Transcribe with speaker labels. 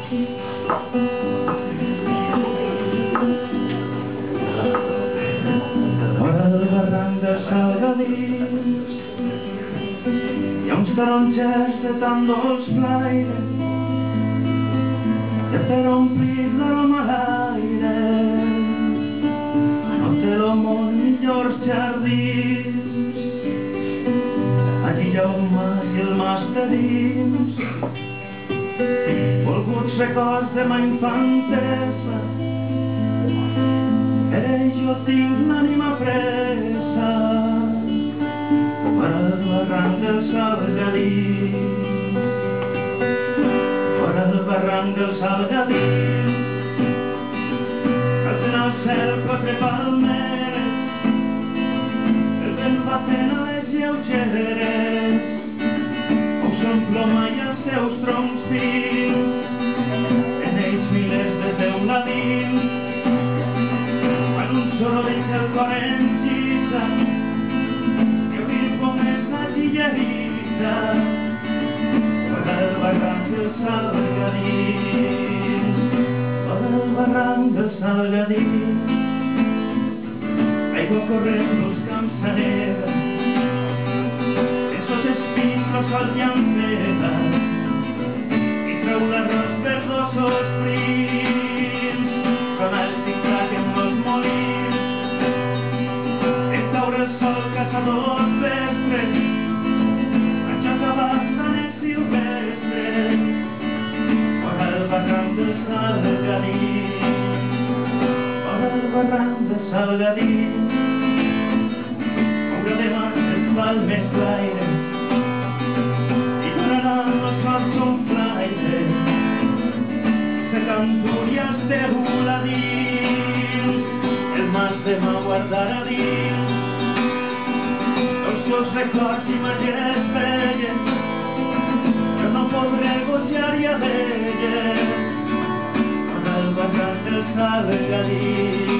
Speaker 1: Fora del barranc de Salgadís hi ha uns taronges de tan dolç flaire que per omplir l'aroma l'aire no té el món millors jardins. Allí Jaume i el mas de dins, volguts records de ma infantesa, per ells jo tinc l'ànima presa. Fora del barranc del Salgadís, fora del barranc del Salgadís, alcen al cel quatre palmeres, el vent batent a les lleugeres, on són ploma i els seus troncs fins, en ells milers de teuladins, fan un soroll que el cor encisa, i obrir pomés la gillerita, fora del barranc del Salgadís, fora del barranc del Salgadís, aigua corrent dels camps s'anera, esos espins los sol llampeta, i treu l'arròs verdosos prims, sona el tic-tac en els molins, estaura el sol caçadors vestres, aixeca bastanes silvestres, fora del barranc del Salgadís, fora del barranc del Salgadís, moure de mans es val més l'aire, i donaran los mals un flaire, se canturias de teuladins, el mas de mà guardarà dins, els seus records i magies velles, que no podré gotear ja d'elles, fora del barranc del Salgadís.